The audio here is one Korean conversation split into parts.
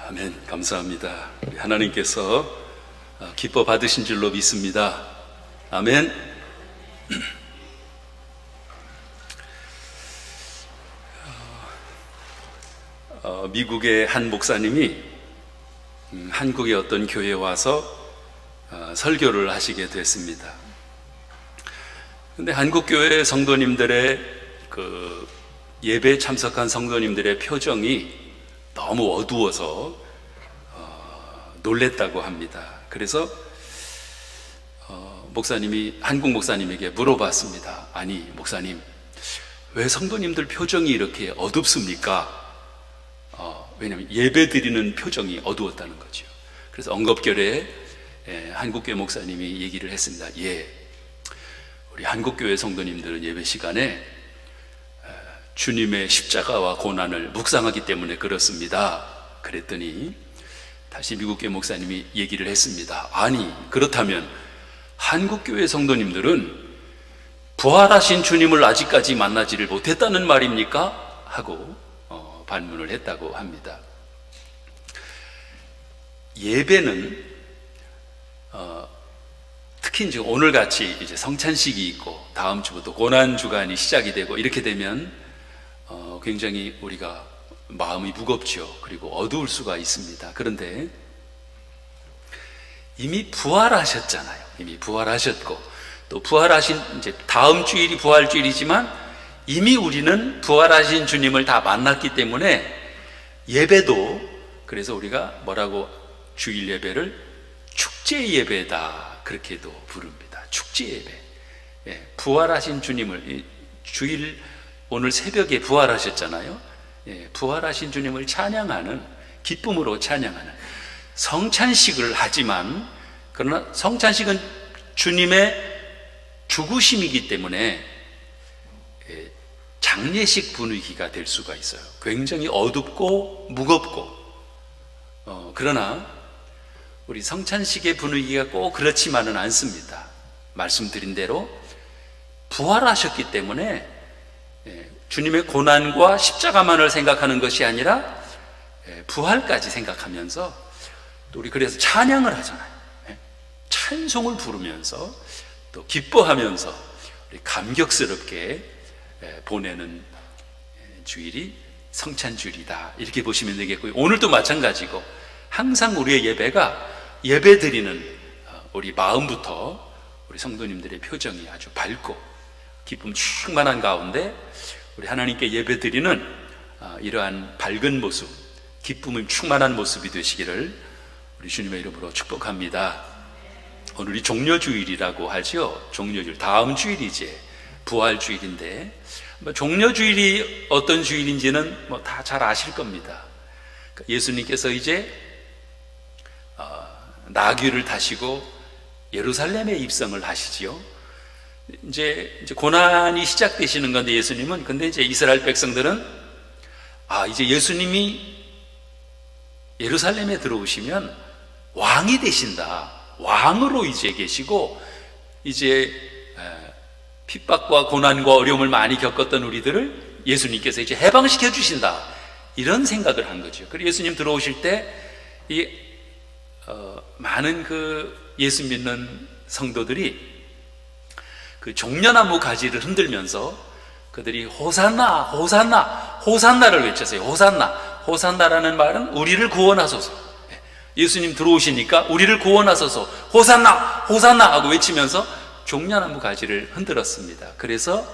아멘. 감사합니다. 하나님께서 기뻐 받으신 줄로 믿습니다. 아멘. 미국의 한 목사님이 한국의 어떤 교회에 와서 설교를 하시게 됐습니다. 근데 한국 교회 성도님들의 그 예배에 참석한 성도님들의 표정이 너무 어두워서 놀랬다고 합니다. 그래서 목사님이 한국 목사님에게 물어봤습니다. 아니 목사님, 왜 성도님들 표정이 이렇게 어둡습니까? 왜냐하면 예배 드리는 표정이 어두웠다는 거죠. 그래서 언급결에 한국교회 목사님이 얘기를 했습니다. 우리 한국교회 성도님들은 예배 시간에 주님의 십자가와 고난을 묵상하기 때문에 그렇습니다. 그랬더니 다시 미국교회 목사님이 얘기를 했습니다. 아니, 그렇다면 한국교회 성도님들은 부활하신 주님을 아직까지 만나지를 못했다는 말입니까? 하고 반문을 했다고 합니다. 예배는 특히 이제 오늘같이 이제 성찬식이 있고 다음 주부터 고난주간이 시작이 되고 이렇게 되면 굉장히 우리가 마음이 무겁죠. 그리고 어두울 수가 있습니다. 그런데 이미 부활하셨잖아요. 이미 부활하셨고 또 부활하신 이제 다음 주일이 부활주일이지만 이미 우리는 부활하신 주님을 다 만났기 때문에 예배도, 그래서 우리가 뭐라고 주일 예배를 축제 예배다 그렇게도 부릅니다. 축제 예배. 부활하신 주님을 주일 오늘 새벽에 부활하셨잖아요. 부활하신 주님을 찬양하는, 기쁨으로 찬양하는 성찬식을 하지만, 그러나 성찬식은 주님의 죽으심이기 때문에 장례식 분위기가 될 수가 있어요. 굉장히 어둡고 무겁고 그러나 우리 성찬식의 분위기가 꼭 그렇지만은 않습니다. 말씀드린 대로 부활하셨기 때문에 주님의 고난과 십자가만을 생각하는 것이 아니라 부활까지 생각하면서 또 우리 그래서 찬양을 하잖아요. 찬송을 부르면서 또 기뻐하면서 우리 감격스럽게 보내는 주일이 성찬주일이다 이렇게 보시면 되겠고요. 오늘도 마찬가지고 항상 우리의 예배가 예배드리는 우리 마음부터 우리 성도님들의 표정이 아주 밝고 기쁨 충만한 가운데 우리 하나님께 예배드리는 이러한 밝은 모습, 기쁨이 충만한 모습이 되시기를 우리 주님의 이름으로 축복합니다. 오늘이 종려주일이라고 하죠. 종려주일, 다음 주일이 이제 부활주일인데 종려주일이 어떤 주일인지는 다 잘 아실 겁니다. 예수님께서 이제 나귀를 타시고 예루살렘에 입성을 하시지요. 이제 고난이 시작되시는 건데 예수님은, 근데 이제 이스라엘 백성들은 이제 예수님이 예루살렘에 들어오시면 왕이 되신다. 왕으로 이제 계시고 이제 핍박과 고난과 어려움을 많이 겪었던 우리들을 예수님께서 이제 해방시켜 주신다. 이런 생각을 한 거죠. 그리고 예수님 들어오실 때 많은 그 예수 믿는 성도들이 그 종려나무 가지를 흔들면서 그들이 호산나, 호산나, 호산나를 외쳤어요. 호산나, 호산나라는 말은 우리를 구원하소서. 예수님 들어오시니까 우리를 구원하소서, 호산나, 호산나 하고 외치면서 종려나무 가지를 흔들었습니다. 그래서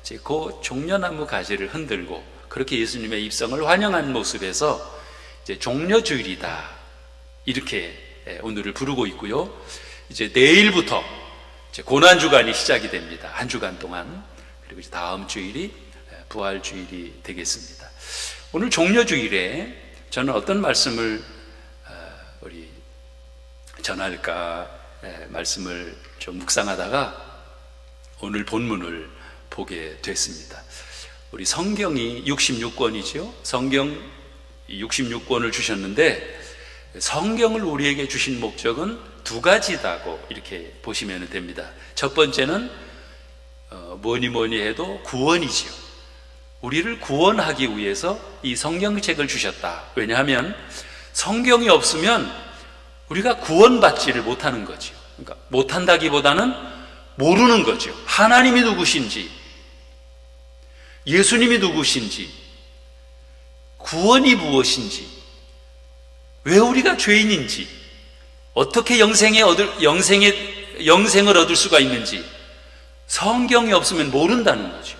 이제 그 종려나무 가지를 흔들고 그렇게 예수님의 입성을 환영한 모습에서 이제 종려주일이다 이렇게 오늘을 부르고 있고요. 이제 내일부터 이제 고난주간이 시작이 됩니다. 한 주간 동안. 그리고 이제 다음 주일이 부활주일이 되겠습니다. 오늘 종려주일에 저는 어떤 말씀을 우리 전할까 말씀을 좀 묵상하다가 오늘 본문을 보게 됐습니다. 우리 성경이 66권이죠. 성경 66권을 주셨는데 성경을 우리에게 주신 목적은 두 가지다고 이렇게 보시면 됩니다. 첫 번째는 뭐니 해도 구원이지요. 우리를 구원하기 위해서 이 성경책을 주셨다. 왜냐하면 성경이 없으면 우리가 구원받지를 못하는 거죠. 그러니까 못한다기보다는 모르는 거죠. 하나님이 누구신지, 예수님이 누구신지, 구원이 무엇인지, 왜 우리가 죄인인지, 어떻게 영생을 얻을 수가 있는지 성경이 없으면 모른다는 거죠.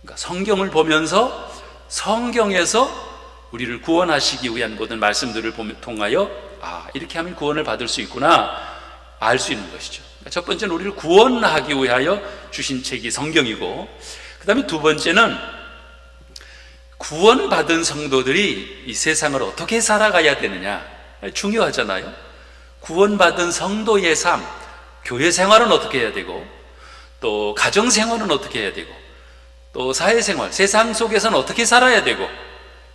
그러니까 성경을 보면서 성경에서 우리를 구원하시기 위한 모든 말씀들을 통하여 이렇게 하면 구원을 받을 수 있구나 알 수 있는 것이죠. 그러니까 첫 번째는 우리를 구원하기 위하여 주신 책이 성경이고, 그 다음에 두 번째는 구원받은 성도들이 이 세상을 어떻게 살아가야 되느냐 중요하잖아요. 구원받은 성도의 삶, 교회 생활은 어떻게 해야 되고, 또 가정 생활은 어떻게 해야 되고, 또 사회생활, 세상 속에서는 어떻게 살아야 되고,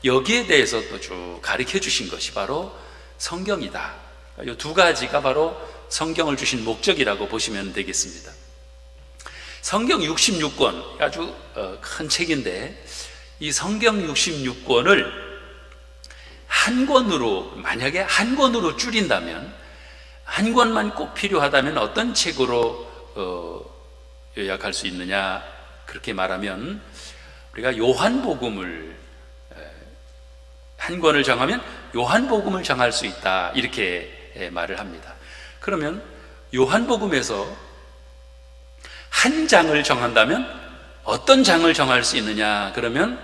여기에 대해서 또 쭉 가르쳐 주신 것이 바로 성경이다. 이 두 가지가 바로 성경을 주신 목적이라고 보시면 되겠습니다. 성경 66권, 아주 큰 책인데, 이 성경 66권을 한 권으로, 만약에 한 권으로 줄인다면, 한 권만 꼭 필요하다면 어떤 책으로 요약할 수 있느냐, 그렇게 말하면 우리가 요한복음을 한 권을 정하면 요한복음을 정할 수 있다, 이렇게 말을 합니다. 그러면 요한복음에서 한 장을 정한다면 어떤 장을 정할 수 있느냐, 그러면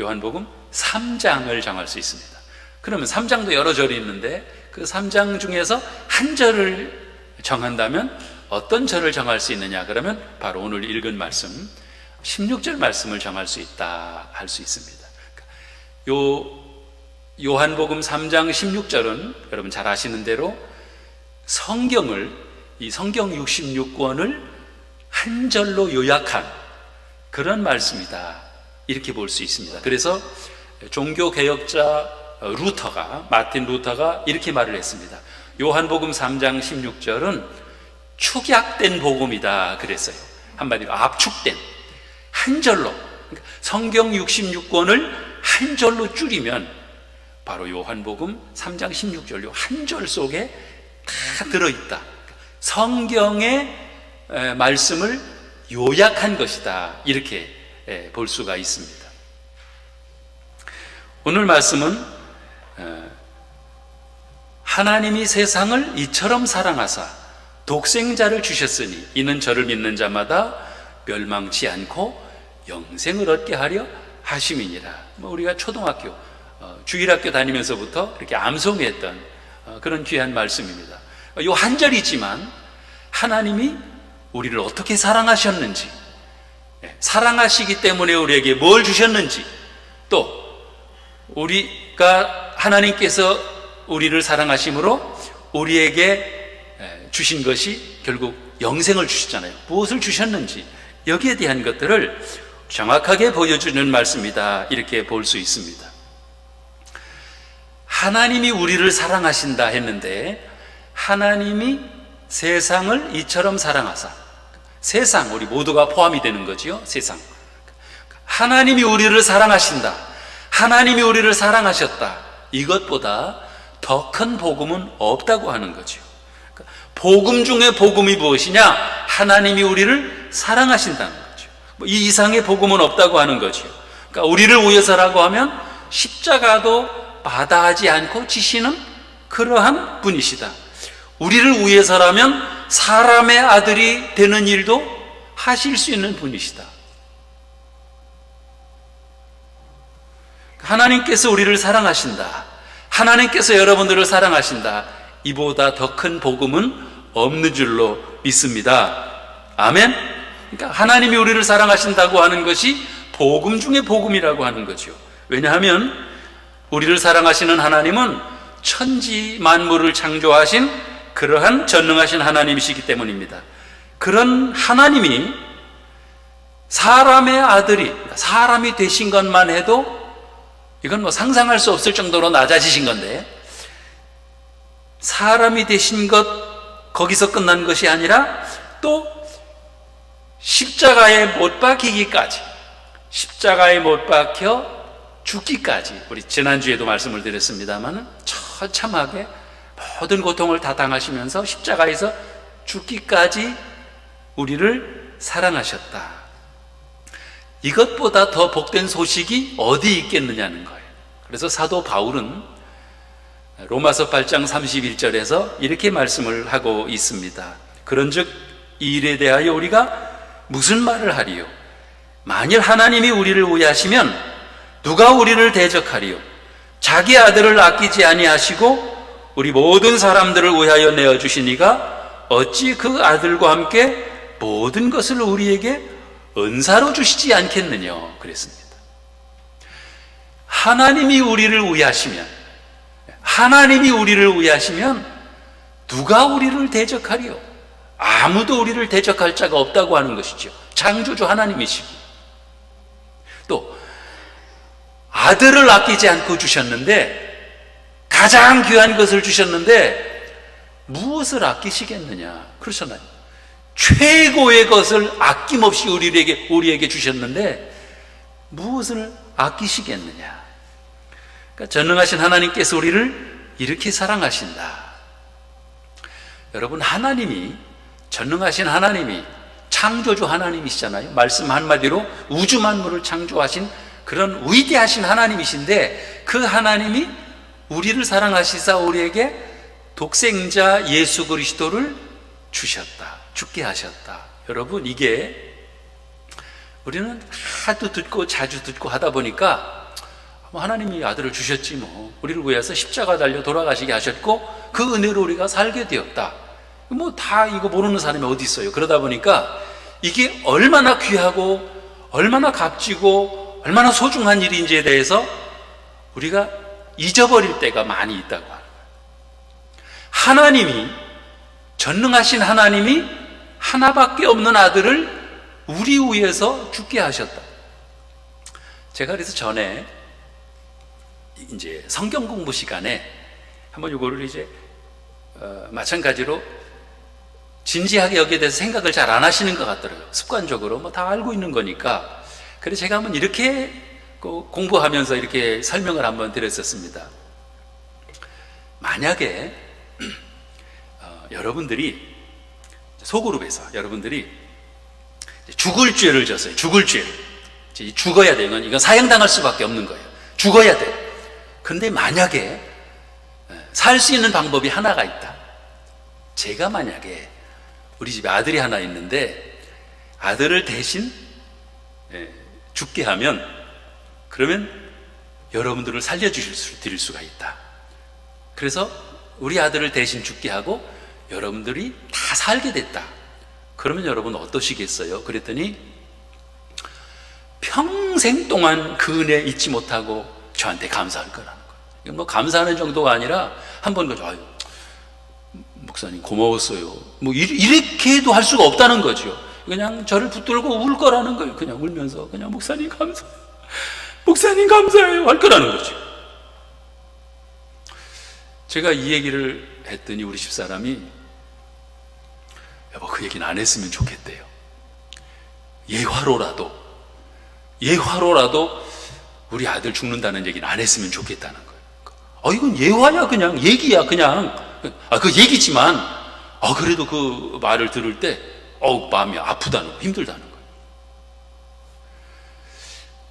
요한복음 3장을 정할 수 있습니다. 그러면 3장도 여러 절이 있는데 그 3장 중에서 한 절을 정한다면 어떤 절을 정할 수 있느냐, 그러면 바로 오늘 읽은 말씀 16절 말씀을 정할 수 있다 할 수 있습니다. 요한복음 3장 16절은 여러분 잘 아시는 대로 성경을, 이 성경 66권을 한 절로 요약한 그런 말씀이다, 이렇게 볼 수 있습니다. 그래서 종교개혁자 마틴 루터가 이렇게 말을 했습니다. 요한복음 3장 16절은 축약된 복음이다 그랬어요. 한마디로 압축된, 한 절로, 성경 66권을 한 절로 줄이면 바로 요한복음 3장 16절 한 절 속에 다 들어있다. 성경의 말씀을 요약한 것이다, 이렇게 볼 수가 있습니다. 오늘 말씀은 하나님이 세상을 이처럼 사랑하사 독생자를 주셨으니 이는 저를 믿는 자마다 멸망치 않고 영생을 얻게 하려 하심이니라. 우리가 초등학교, 주일학교 다니면서부터 이렇게 암송했던 그런 귀한 말씀입니다. 이 한 절이지만 하나님이 우리를 어떻게 사랑하셨는지, 사랑하시기 때문에 우리에게 뭘 주셨는지, 또 우리가 하나님께서 우리를 사랑하심으로 우리에게 주신 것이 결국 영생을 주셨잖아요. 무엇을 주셨는지, 여기에 대한 것들을 정확하게 보여주는 말씀이다, 이렇게 볼 수 있습니다. 하나님이 우리를 사랑하신다 했는데, 하나님이 세상을 이처럼 사랑하사, 세상, 우리 모두가 포함이 되는 거지요. 세상, 하나님이 우리를 사랑하신다, 하나님이 우리를 사랑하셨다, 이것보다 더 큰 복음은 없다고 하는 거죠. 복음 중에 복음이 무엇이냐? 하나님이 우리를 사랑하신다는 거죠. 이 이상의 복음은 없다고 하는 거죠. 그러니까 우리를 위해서라고 하면 십자가도 마다하지 않고 지시는 그러한 분이시다. 우리를 위해서라면 사람의 아들이 되는 일도 하실 수 있는 분이시다. 하나님께서 우리를 사랑하신다, 하나님께서 여러분들을 사랑하신다, 이보다 더 큰 복음은 없는 줄로 믿습니다. 아멘. 그러니까 하나님이 우리를 사랑하신다고 하는 것이 복음 중에 복음이라고 하는 거죠. 왜냐하면 우리를 사랑하시는 하나님은 천지 만물을 창조하신 그러한 전능하신 하나님이시기 때문입니다. 그런 하나님이 사람의 아들이, 사람이 되신 것만 해도 이건 상상할 수 없을 정도로 낮아지신 건데, 사람이 되신 것, 거기서 끝난 것이 아니라 또 십자가에 못 박히기까지, 십자가에 못 박혀 죽기까지, 우리 지난주에도 말씀을 드렸습니다만 처참하게 모든 고통을 다 당하시면서 십자가에서 죽기까지 우리를 사랑하셨다. 이것보다 더 복된 소식이 어디 있겠느냐는 거예요. 그래서 사도 바울은 로마서 8장 31절에서 이렇게 말씀을 하고 있습니다. 그런즉 이 일에 대하여 우리가 무슨 말을 하리요? 만일 하나님이 우리를 위하시면 누가 우리를 대적하리요? 자기 아들을 아끼지 아니하시고 우리 모든 사람들을 위하여 내어주시니가 어찌 그 아들과 함께 모든 것을 우리에게 은사로 주시지 않겠느냐 그랬습니다. 하나님이 우리를 위하시면 누가 우리를 대적하리요? 아무도 우리를 대적할 자가 없다고 하는 것이죠. 창조주 하나님이시고 또 아들을 아끼지 않고 주셨는데, 가장 귀한 것을 주셨는데 무엇을 아끼시겠느냐? 그렇잖아요. 최고의 것을 아낌없이 우리에게 주셨는데 무엇을 아끼시겠느냐? 그러니까 전능하신 하나님께서 우리를 이렇게 사랑하신다. 여러분, 전능하신 하나님이 창조주 하나님이시잖아요. 말씀 한마디로 우주 만물을 창조하신 그런 위대하신 하나님이신데, 그 하나님이 우리를 사랑하시사 우리에게 독생자 예수 그리스도를 주셨다, 죽게 하셨다. 여러분, 이게 우리는 하도 듣고 자주 듣고 하다 보니까 하나님이 아들을 주셨지 뭐, 우리를 위해서 십자가 달려 돌아가시게 하셨고 그 은혜로 우리가 살게 되었다, 뭐 다 이거 모르는 사람이 어디 있어요. 그러다 보니까 이게 얼마나 귀하고 얼마나 값지고 얼마나 소중한 일인지에 대해서 우리가 잊어버릴 때가 많이 있다고 하는 거예요. 전능하신 하나님이 하나밖에 없는 아들을 우리 위해서 죽게 하셨다. 제가 그래서 전에 이제 성경 공부 시간에 한번 이거를 이제 마찬가지로 진지하게 여기에 대해서 생각을 잘 안 하시는 것 같더라고요. 습관적으로 뭐 다 알고 있는 거니까. 그래서 제가 한번 이렇게 공부하면서 이렇게 설명을 한번 드렸었습니다. 만약에 여러분들이 소그룹에서 여러분들이 죽을 죄를 졌어요. 죽을 죄를. 죽어야 돼요. 이건 사형당할 수밖에 없는 거예요. 죽어야 돼. 근데 만약에 살 수 있는 방법이 하나가 있다. 제가 만약에 우리 집에 아들이 하나 있는데 아들을 대신 죽게 하면, 그러면 여러분들을 살려드릴 수가 있다. 그래서 우리 아들을 대신 죽게 하고 여러분들이 다 살게 됐다. 그러면 여러분 어떠시겠어요? 그랬더니 평생 동안 그 은혜 잊지 못하고 저한테 감사할 거라는 거예요. 이건 뭐 감사하는 정도가 아니라 한번 아유, 목사님 고마웠어요, 뭐 이렇게도 할 수가 없다는 거죠. 그냥 저를 붙들고 울 거라는 거예요. 그냥 울면서 그냥 목사님 감사해요, 목사님 감사해요 할 거라는 거죠. 제가 이 얘기를 했더니 우리 집사람이 여보 그 얘기는 안 했으면 좋겠대요. 예화로라도 우리 아들 죽는다는 얘기는 안 했으면 좋겠다는 거예요. 이건 예화야, 그냥 얘기야, 그냥 그 얘기지만 그래도 그 말을 들을 때 마음이 아프다는 거, 힘들다는 거예요.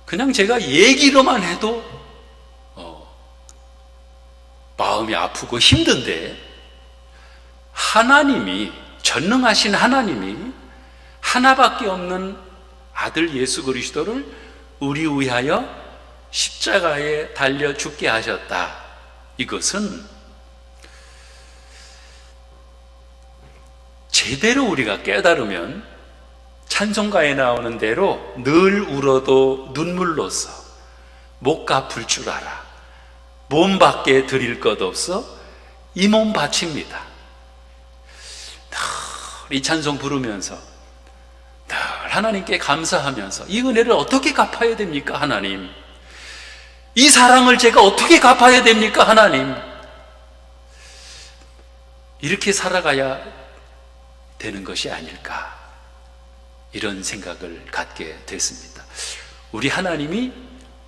그냥 제가 얘기로만 해도 마음이 아프고 힘든데, 전능하신 하나님이 하나밖에 없는 아들 예수 그리스도를 우리 위하여 십자가에 달려 죽게 하셨다. 이것은 제대로 우리가 깨달으면 찬송가에 나오는 대로 늘 울어도 눈물로써 못 갚을 줄 알아. 몸 밖에 드릴 것 없어 이 몸 바칩니다. 늘 이 찬송 부르면서 늘 하나님께 감사하면서 이 은혜를 어떻게 갚아야 됩니까, 하나님? 이 사랑을 제가 어떻게 갚아야 됩니까, 하나님? 이렇게 살아가야 되는 것이 아닐까, 이런 생각을 갖게 됐습니다. 우리 하나님이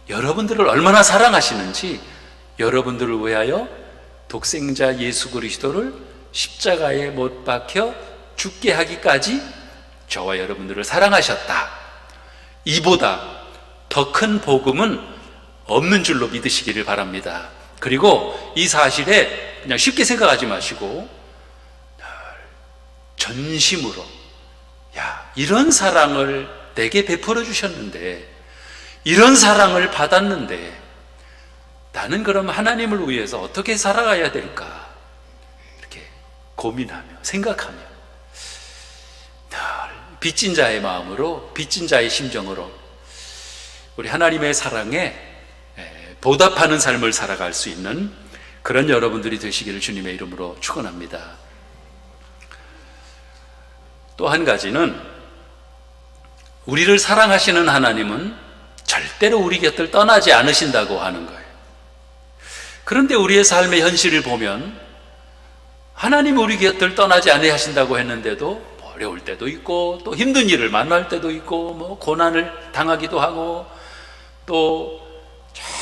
여러분들을 얼마나 사랑하시는지 여러분들을 위하여 독생자 예수 그리스도를 십자가에 못 박혀 죽게 하기까지 저와 여러분들을 사랑하셨다. 이보다 더 큰 복음은 없는 줄로 믿으시기를 바랍니다. 그리고 이 사실에 그냥 쉽게 생각하지 마시고 전심으로, 야, 이런 사랑을 내게 베풀어 주셨는데, 이런 사랑을 받았는데 나는 그럼 하나님을 위해서 어떻게 살아가야 될까? 이렇게 고민하며 생각하며 늘 빚진 자의 마음으로, 빚진 자의 심정으로 우리 하나님의 사랑에 보답하는 삶을 살아갈 수 있는 그런 여러분들이 되시기를 주님의 이름으로 축원합니다. 또 한 가지는, 우리를 사랑하시는 하나님은 절대로 우리 곁을 떠나지 않으신다고 하는 거예요. 그런데 우리의 삶의 현실을 보면 하나님 우리 곁을 떠나지 아니하신다고 했는데도 어려울 때도 있고, 또 힘든 일을 만날 때도 있고, 뭐 고난을 당하기도 하고, 또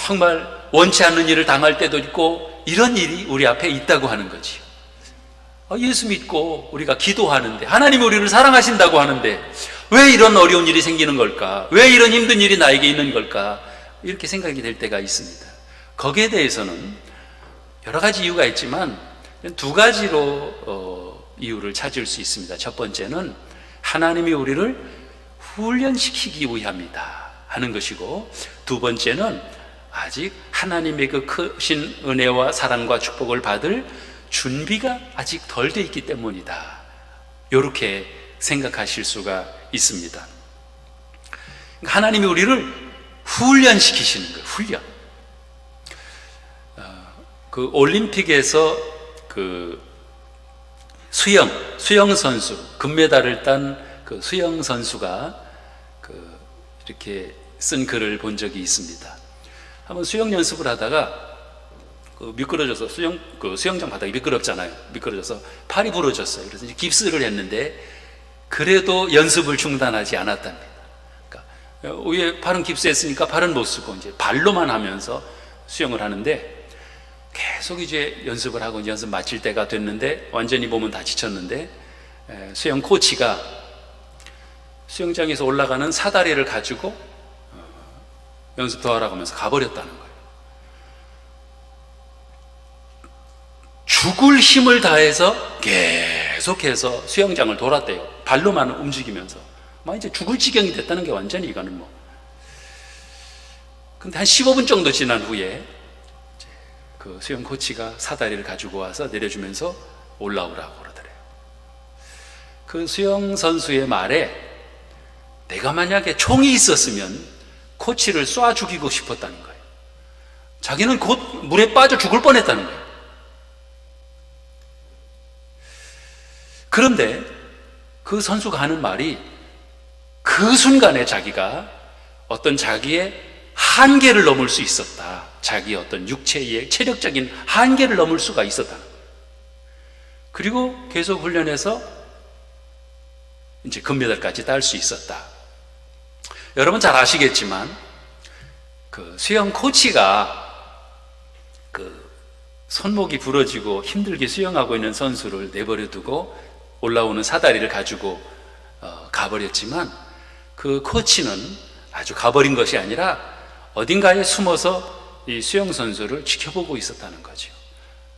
정말 원치 않는 일을 당할 때도 있고, 이런 일이 우리 앞에 있다고 하는 거지요. 예수 믿고 우리가 기도하는데, 하나님이 우리를 사랑하신다고 하는데 왜 이런 어려운 일이 생기는 걸까? 왜 이런 힘든 일이 나에게 있는 걸까? 이렇게 생각이 될 때가 있습니다. 거기에 대해서는 여러 가지 이유가 있지만 두 가지로 이유를 찾을 수 있습니다. 첫 번째는 하나님이 우리를 훈련시키기 위함이다 하는 것이고, 두 번째는 아직 하나님의 그 크신 은혜와 사랑과 축복을 받을 준비가 아직 덜 돼 있기 때문이다, 이렇게 생각하실 수가 있습니다. 하나님이 우리를 훈련시키시는 거예요. 훈련. 그 올림픽에서 그 수영 선수, 금메달을 딴 그 수영 선수가 그 이렇게 쓴 글을 본 적이 있습니다. 한번 수영 연습을 하다가 미끄러져서 수영장 바닥이 미끄럽잖아요. 미끄러져서 팔이 부러졌어요. 그래서 이제 깁스를 했는데 그래도 연습을 중단하지 않았답니다. 그러니까 위에 팔은 깁스했으니까 팔은 못 쓰고 이제 발로만 하면서 수영을 하는데, 계속 이제 연습을 하고 이제 연습 마칠 때가 됐는데 완전히 몸은 다 지쳤는데 수영 코치가 수영장에서 올라가는 사다리를 가지고 연습 더 하라고 하면서 가버렸다는 거예요. 죽을 힘을 다해서 계속해서 수영장을 돌았대요. 발로만 움직이면서. 막 이제 죽을 지경이 됐다는 게 완전히 이거는 뭐. 근데 한 15분 정도 지난 후에 그 수영 코치가 사다리를 가지고 와서 내려주면서 올라오라고 그러더래요. 그 수영 선수의 말에 내가 만약에 총이 있었으면 코치를 쏴 죽이고 싶었다는 거예요. 자기는 곧 물에 빠져 죽을 뻔했다는 거예요. 그런데 그 선수가 하는 말이, 그 순간에 자기가 어떤 자기의 한계를 넘을 수 있었다. 자기 어떤 육체의 체력적인 한계를 넘을 수가 있었다는 거예요. 그리고 계속 훈련해서 이제 금메달까지 딸 수 있었다. 여러분 잘 아시겠지만 그 수영 코치가 그 손목이 부러지고 힘들게 수영하고 있는 선수를 내버려 두고 올라오는 사다리를 가지고 가버렸지만, 그 코치는 아주 가버린 것이 아니라 어딘가에 숨어서 이 수영 선수를 지켜보고 있었다는 거죠.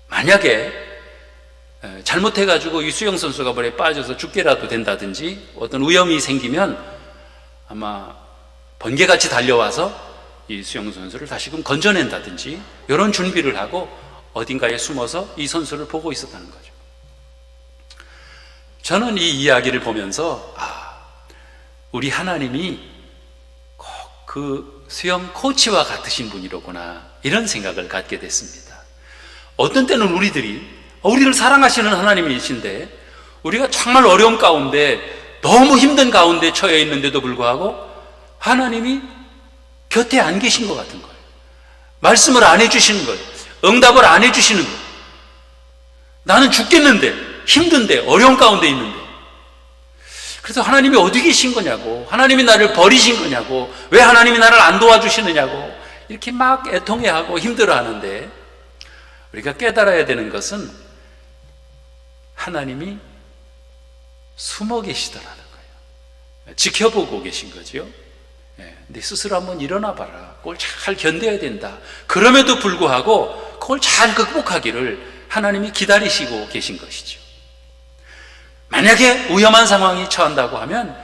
만약에 잘못해가지고 이 수영 선수가 물에 빠져서 죽게라도 된다든지 어떤 위험이 생기면 아마 번개같이 달려와서 이 수영 선수를 다시금 건져낸다든지 이런 준비를 하고 어딘가에 숨어서 이 선수를 보고 있었다는 거죠. 저는 이 이야기를 보면서 우리 하나님이 꼭 그 수영 코치와 같으신 분이로구나, 이런 생각을 갖게 됐습니다. 어떤 때는 우리를 사랑하시는 하나님이신데 우리가 정말 어려움 가운데, 너무 힘든 가운데 처해 있는데도 불구하고 하나님이 곁에 안 계신 것 같은 거예요. 말씀을 안 해주시는 거예요. 응답을 안 해주시는 거예요. 나는 죽겠는데, 힘든데, 어려운 가운데 있는데. 그래서 하나님이 어디 계신 거냐고, 하나님이 나를 버리신 거냐고, 왜 하나님이 나를 안 도와주시느냐고 이렇게 막 애통해하고 힘들어하는데, 우리가 깨달아야 되는 것은 하나님이 숨어 계시더라는 거예요. 지켜보고 계신 거죠. 근데 스스로 한번 일어나 봐라. 그걸 잘 견뎌야 된다. 그럼에도 불구하고 그걸 잘 극복하기를 하나님이 기다리시고 계신 것이죠. 만약에 위험한 상황이 처한다고 하면,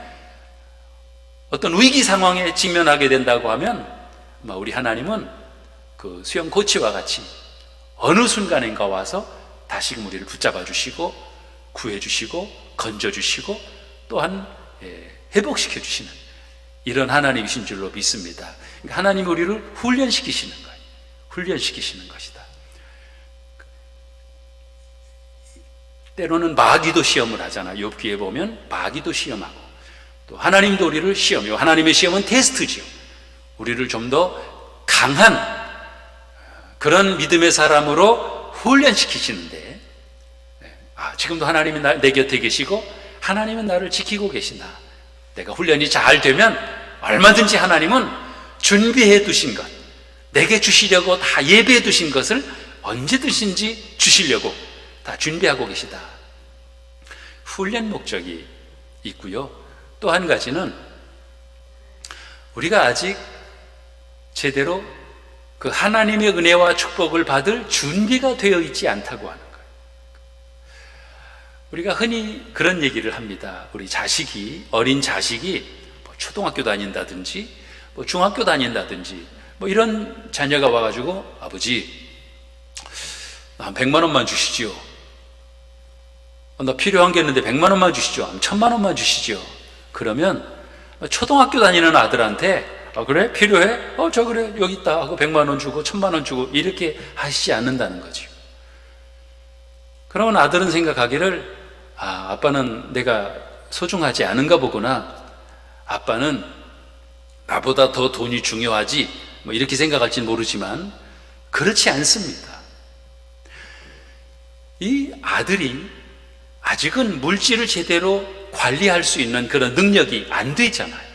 어떤 위기 상황에 직면하게 된다고 하면, 우리 하나님은 그 수영 코치와 같이 어느 순간인가 와서 다시금 우리를 붙잡아 주시고 구해 주시고 건져 주시고 또한 회복시켜 주시는 이런 하나님이신 줄로 믿습니다. 그러니까 하나님이 우리를 훈련시키시는 거예요. 훈련시키시는 것이다. 때로는 마귀도 시험을 하잖아요. 욥기에 보면 마귀도 시험하고, 또 하나님도 우리를 시험해요. 하나님의 시험은 테스트지요. 우리를 좀 더 강한 그런 믿음의 사람으로 훈련시키시는데, 지금도 하나님이 내 곁에 계시고 하나님은 나를 지키고 계신다. 내가 훈련이 잘 되면 얼마든지 하나님은 준비해 두신 것, 내게 주시려고 다 예배해 두신 것을 언제든지 주시려고 다 준비하고 계시다. 훈련 목적이 있고요. 또 한 가지는 우리가 아직 제대로 그 하나님의 은혜와 축복을 받을 준비가 되어 있지 않다고 하는 거예요. 우리가 흔히 그런 얘기를 합니다. 우리 자식이, 어린 자식이 초등학교 다닌다든지 중학교 다닌다든지 이런 자녀가 와가지고, 아버지 한 100만 원만 주시죠. 나 필요한 게 있는데 100만 원만 주시죠. 1000만 원만 주시죠. 그러면 초등학교 다니는 아들한테 그래? 필요해? 저 그래 여기 있다 하고 100만 원 주고 1000만 원 주고 이렇게 하시지 않는다는 거죠. 그러면 아들은 생각하기를, 아빠는 내가 소중하지 않은가 보구나, 아빠는 나보다 더 돈이 중요하지, 이렇게 생각할지는 모르지만 그렇지 않습니다. 이 아들이 아직은 물질을 제대로 관리할 수 있는 그런 능력이 안 되잖아요.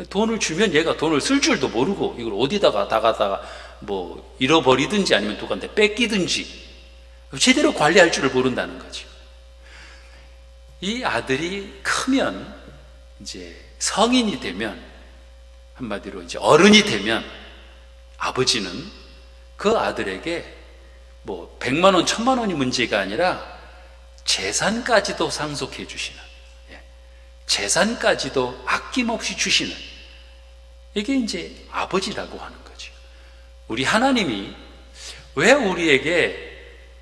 돈을 주면 얘가 돈을 쓸 줄도 모르고 이걸 어디다가 다가다가 잃어버리든지 아니면 누구한테 뺏기든지 제대로 관리할 줄을 모른다는 거죠. 이 아들이 크면, 이제 성인이 되면, 한마디로 이제 어른이 되면 아버지는 그 아들에게 100만 원, 1000만 원이 문제가 아니라 재산까지도 상속해 주시는, 재산까지도 아낌없이 주시는, 이게 이제 아버지라고 하는 거죠. 우리 하나님이 왜 우리에게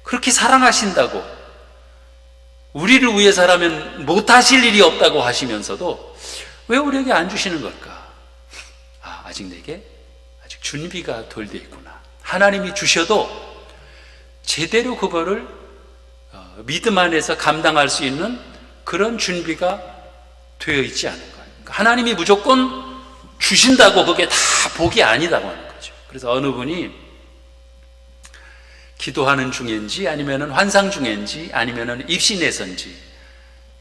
그렇게 사랑하신다고, 우리를 위해서라면 못하실 일이 없다고 하시면서도 왜 우리에게 안 주시는 걸까? 아직 내게 아직 준비가 덜 돼 있구나. 하나님이 주셔도 제대로 그거를 믿음 안에서 감당할 수 있는 그런 준비가 되어 있지 않은 거예요. 그러니까 하나님이 무조건 주신다고 그게 다 복이 아니다고 하는 거죠. 그래서 어느 분이 기도하는 중인지 아니면은 환상 중인지 아니면은 입신에서인지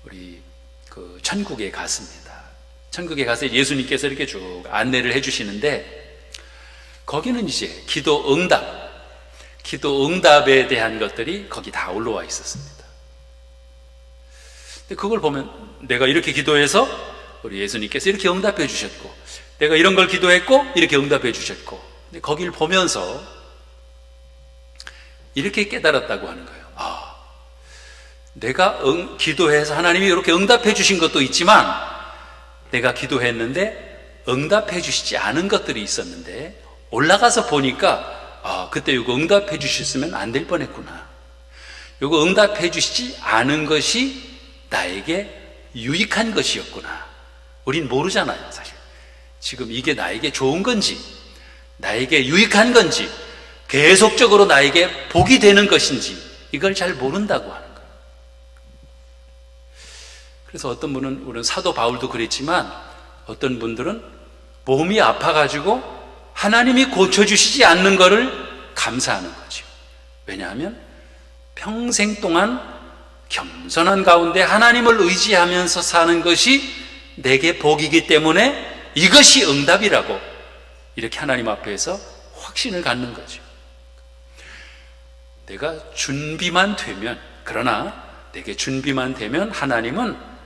우리 그 천국에 갔습니다. 천국에 가서 예수님께서 이렇게 쭉 안내를 해주시는데, 거기는 이제 기도 응답에 대한 것들이 거기 다 올라와 있었습니다. 근데 그걸 보면 내가 이렇게 기도해서 우리 예수님께서 이렇게 응답해 주셨고, 내가 이런 걸 기도했고 이렇게 응답해 주셨고, 근데 거기를 보면서 이렇게 깨달았다고 하는 거예요. 내가 기도해서 하나님이 이렇게 응답해 주신 것도 있지만, 내가 기도했는데 응답해 주시지 않은 것들이 있었는데, 올라가서 보니까 그때 이거 응답해 주셨으면 안 될 뻔했구나. 이거 응답해 주시지 않은 것이 나에게 유익한 것이었구나. 우린 모르잖아요, 사실. 지금 이게 나에게 좋은 건지, 나에게 유익한 건지, 계속적으로 나에게 복이 되는 것인지 이걸 잘 모른다고 하는 거예요. 그래서 어떤 분은, 우리는 사도 바울도 그랬지만 어떤 분들은 몸이 아파가지고 하나님이 고쳐주시지 않는 것을 감사하는 거죠. 왜냐하면 평생 동안 겸손한 가운데 하나님을 의지하면서 사는 것이 내게 복이기 때문에 이것이 응답이라고 이렇게 하나님 앞에서 확신을 갖는 거죠. 내가 준비만 되면, 그러나 내게 준비만 되면 하나님은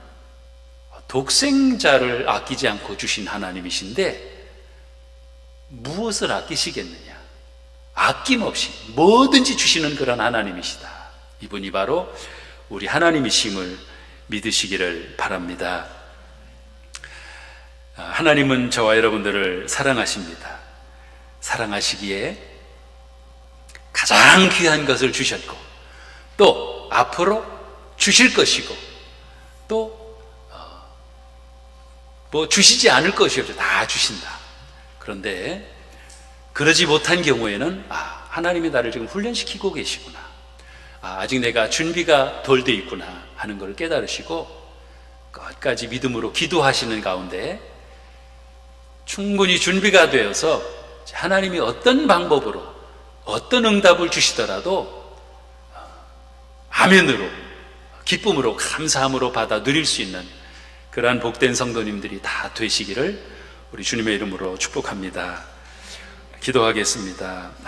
독생자를 아끼지 않고 주신 하나님이신데 무엇을 아끼시겠느냐? 아낌없이 뭐든지 주시는 그런 하나님이시다. 이분이 바로 우리 하나님이심을 믿으시기를 바랍니다. 하나님은 저와 여러분들을 사랑하십니다. 사랑하시기에 가장 귀한 것을 주셨고 또 앞으로 주실 것이고 또 뭐 주시지 않을 것이 없죠. 다 주신다. 그런데 그러지 못한 경우에는 하나님이 나를 지금 훈련시키고 계시구나, 아직 내가 준비가 덜 돼 있구나 하는 걸 깨달으시고 끝까지 믿음으로 기도하시는 가운데 충분히 준비가 되어서 하나님이 어떤 방법으로 어떤 응답을 주시더라도 아멘으로, 기쁨으로, 감사함으로 받아 누릴 수 있는 그러한 복된 성도님들이 다 되시기를 우리 주님의 이름으로 축복합니다. 기도하겠습니다.